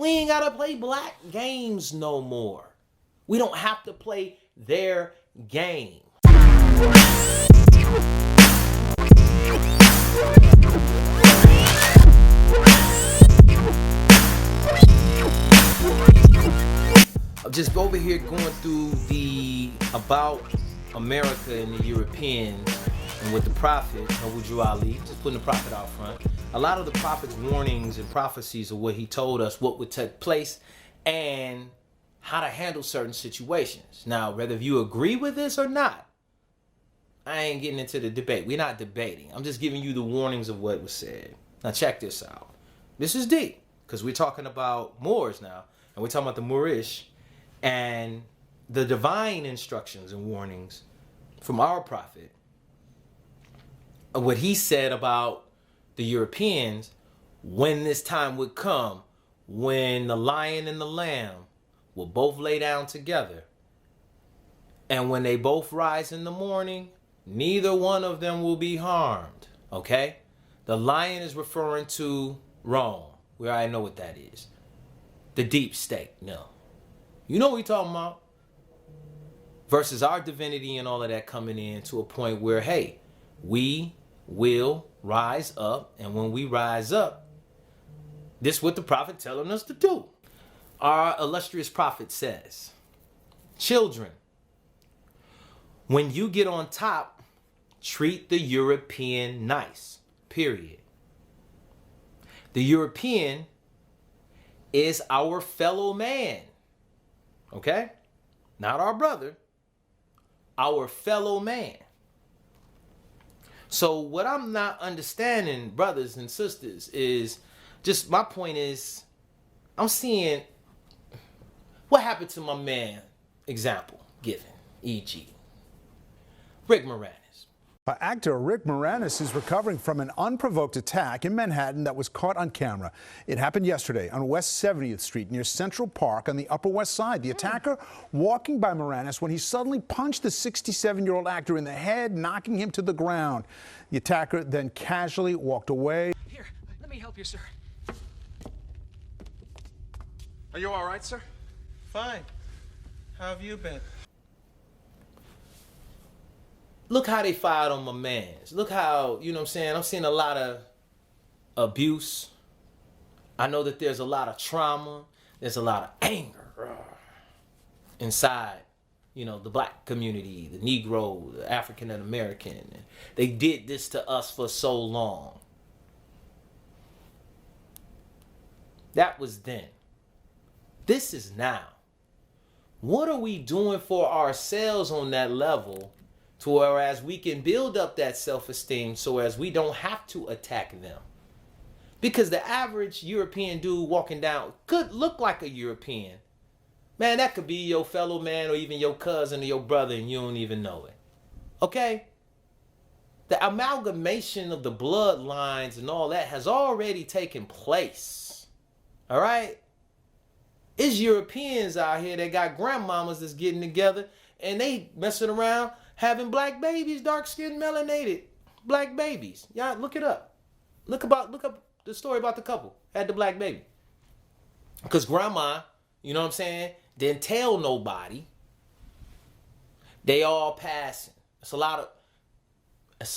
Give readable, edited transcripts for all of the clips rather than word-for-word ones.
We ain't gotta play black games no more. We don't have to play their game. I'm just over here going through the about America and the Europeans and with the prophet, Abu Ali, just putting the prophet out front. A lot of the prophet's warnings and prophecies of what he told us, what would take place, and how to handle certain situations. Now, whether you agree with this or not, I ain't getting into the debate. We're not debating. I'm just giving you the warnings of what was said. Now, check this out. This is deep, because we're talking about Moors now, and we're talking about the Moorish and the divine instructions and warnings from our prophet, what he said about the Europeans when this time would come, when the lion and the lamb will both lay down together, and when they both rise in the morning, neither one of them will be harmed. Okay? The lion is referring to Rome. We already know what that is. The deep state. No. You know what we're talking about. Versus our divinity and all of that coming in to a point where, hey, we will rise up. And when we rise up, this is what the prophet telling us to do. Our illustrious prophet says, children, when you get on top, treat the European nice. Period. The European is our fellow man. Okay? Not our brother. Our fellow man. So what I'm not understanding, brothers and sisters, is just my point is I'm seeing what happened to my man, example given, e.g. Rick Moranis. Actor Rick Moranis is recovering from an unprovoked attack in Manhattan that was caught on camera. It happened yesterday on West 70th Street near Central Park on the Upper West Side. The attacker walking by Moranis when he suddenly punched the 67-year-old actor in the head, knocking him to the ground. The attacker then casually walked away. Here, let me help you, sir. Are you all right, sir? Fine. How have you been? Look how they fired on my mans. Look how, you know what I'm saying? I'm seeing a lot of abuse. I know that there's a lot of trauma. There's a lot of anger inside, you know, the black community, the Negro, the African and American. They did this to us for so long. That was then. This is now. What are we doing for ourselves on that level to whereas we can build up that self-esteem so as we don't have to attack them? Because the average European dude walking down could look like a European. Man, that could be your fellow man or even your cousin or your brother and you don't even know it. Okay? The amalgamation of the bloodlines and all that has already taken place. All right? It's Europeans out here that got grandmamas that's getting together and they messing around having black babies, dark-skinned, melanated black babies. Y'all look it up. Look up the story about the couple had the black baby. Because grandma, you know what I'm saying, didn't tell nobody. They all passing. It's a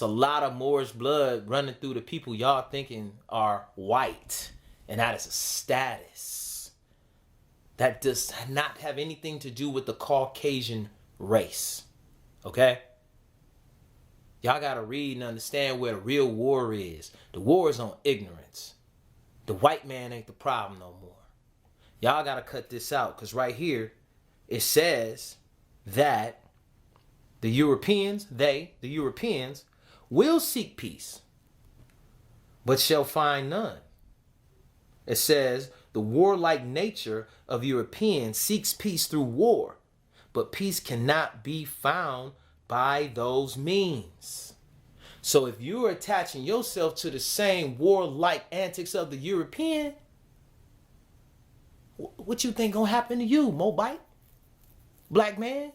lot of Moorish blood running through the people y'all thinking are white. And that is a status. That does not have anything to do with the Caucasian race. Okay? Y'all gotta read and understand where the real war is. The war is on ignorance. The white man ain't the problem no more. Y'all gotta cut this out, because right here it says that the Europeans will seek peace, but shall find none. It says the warlike nature of Europeans seeks peace through war, but peace cannot be found by those means. So if you're attaching yourself to the same warlike antics of the European, what you think gonna happen to you, Mobite? Black man?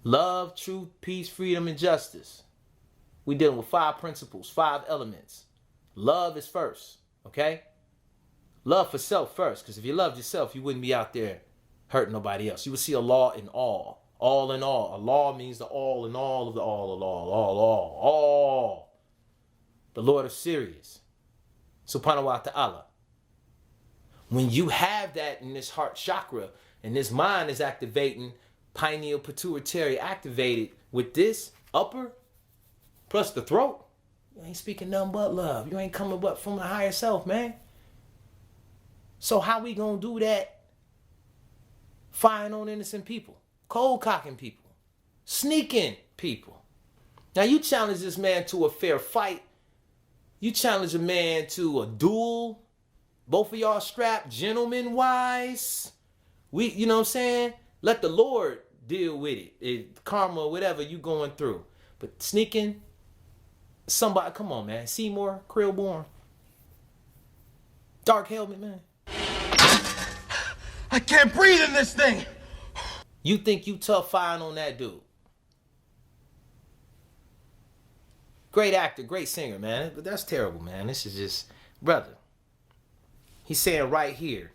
Love, truth, peace, freedom, and justice. We dealing with 5 principles, 5 elements. Love is first, okay? Love for self first, because if you loved yourself, you wouldn't be out there hurting nobody else. You would see a law in all. All in all. A law means the all in all of the all. The Lord of Sirius. Subhanahu wa ta'ala. When you have that in this heart chakra, and this mind is activating, pineal pituitary activated with this upper plus the throat, you ain't speaking nothing but love. You ain't coming but from the higher self, man. So how we gonna do that? Firing on innocent people, cold cocking people, sneaking people. Now you challenge this man to a fair fight. You challenge a man to a duel. Both of y'all strapped, gentlemen wise. You know what I'm saying? Let the Lord deal with it. Karma, whatever you going through. But sneaking, somebody, come on, man. Seymour, Krillborn. Dark helmet, man. I can't breathe in this thing. You think you tough firing on that dude. Great actor, great singer, man. But that's terrible, man. This is just, brother. He's saying right here,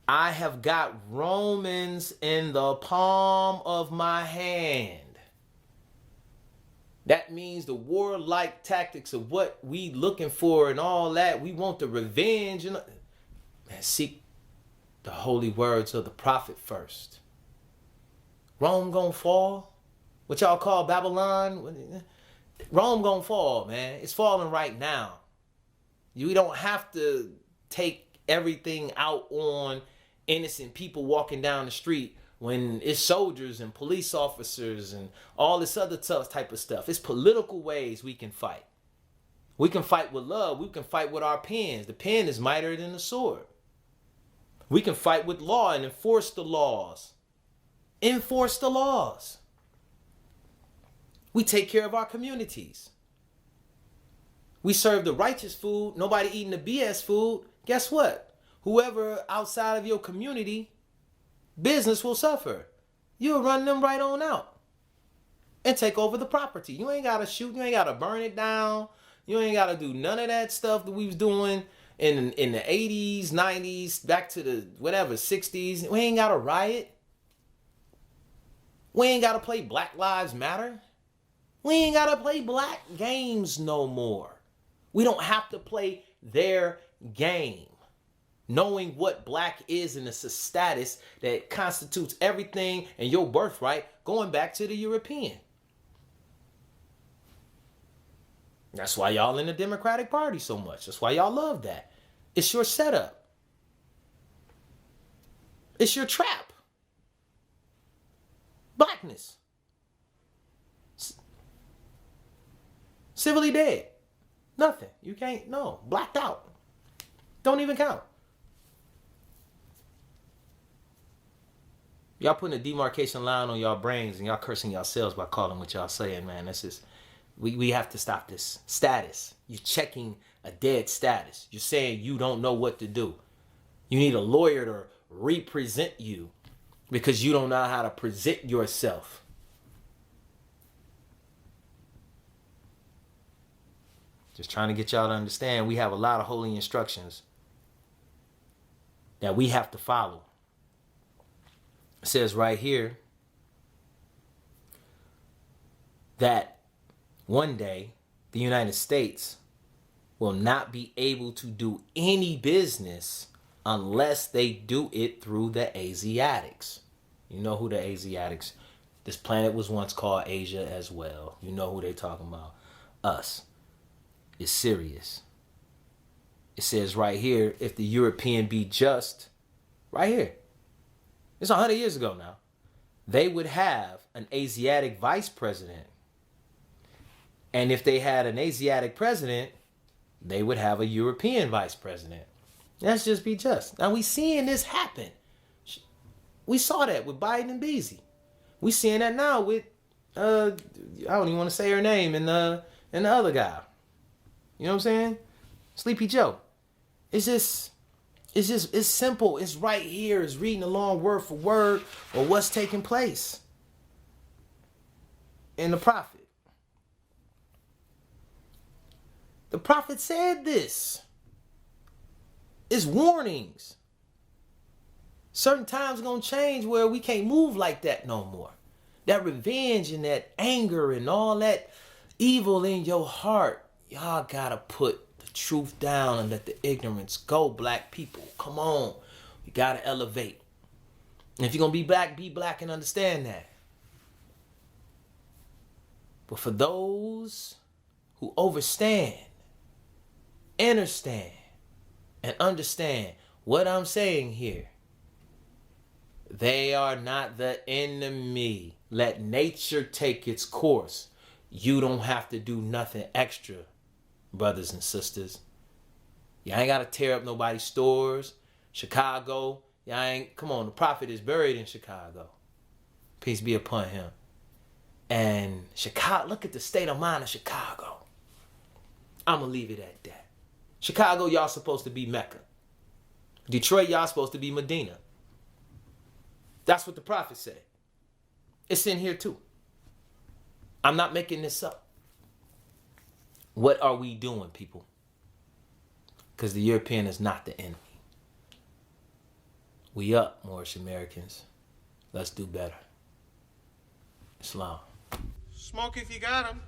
I have got Romans in the palm of my hand. That means the warlike tactics of what we looking for and all that. We want the revenge. And man, seek the holy words of the prophet first. Rome gonna fall. What y'all call Babylon? Rome gonna fall, man. It's falling right now. You don't have to take everything out on innocent people walking down the street when it's soldiers and police officers and all this other tough type of stuff. It's political ways we can fight. We can fight with love. We can fight with our pens. The pen is mightier than the sword. We can fight with law and enforce the laws. Enforce the laws. We take care of our communities. We serve the righteous food. Nobody eating the BS food. Guess what? Whoever outside of your community, business will suffer. You'll run them right on out and take over the property. You ain't got to shoot. You ain't got to burn it down. You ain't got to do none of that stuff that we was doing in the 80s, 90s, back to the whatever, 60s. We ain't got to riot. We ain't got to play Black Lives Matter. We ain't got to play black games no more. We don't have to play their game. Knowing what black is and it's a status that constitutes everything and your birthright going back to the European. That's why y'all in the Democratic Party so much. That's why y'all love that. It's your setup. It's your trap. Blackness. Civilly dead. Nothing. You can't, no. Blacked out. Don't even count. Y'all putting a demarcation line on y'all brains and y'all cursing yourselves by calling what y'all saying, man. That's just, we have to stop this. Status. You're checking a dead status. You're saying you don't know what to do. You need a lawyer to represent you because you don't know how to present yourself. Just trying to get y'all to understand we have a lot of holy instructions that we have to follow. It says right here that one day the United States will not be able to do any business unless they do it through the Asiatics. You know who the Asiatics? This planet was once called Asia as well. You know who they talking about? Us. It's serious. It says right here, if the European be just, right here, it's 100 years ago now, they would have an Asiatic vice president. And if they had an Asiatic president, they would have a European vice president. Let's just be just. Now we seeing this happen. We saw that with Biden and Beasy. We seeing that now with, I don't even want to say her name, and the other guy. You know what I'm saying? Sleepy Joe. It's simple. It's right here. It's reading along word for word or what's taking place in the prophet. The prophet said this. It's warnings. Certain times gonna change where we can't move like that no more. That revenge and that anger and all that evil in your heart, y'all gotta put the truth down and let the ignorance go, black people. Come on. You gotta elevate. And if you're gonna be black and understand that. But for those who overstand, understand, and understand what I'm saying here, they are not the enemy. Let nature take its course. You don't have to do nothing extra, brothers and sisters. Y'all ain't got to tear up nobody's stores. Chicago, y'all ain't, come on, the prophet is buried in Chicago. Peace be upon him. And Chicago, look at the state of mind of Chicago. I'm going to leave it at that. Chicago, y'all supposed to be Mecca. Detroit, y'all supposed to be Medina. That's what the prophet said. It's in here too. I'm not making this up. What are we doing, people? Because the European is not the enemy. We up, Moorish Americans. Let's do better. Islam. Smoke if you got 'em.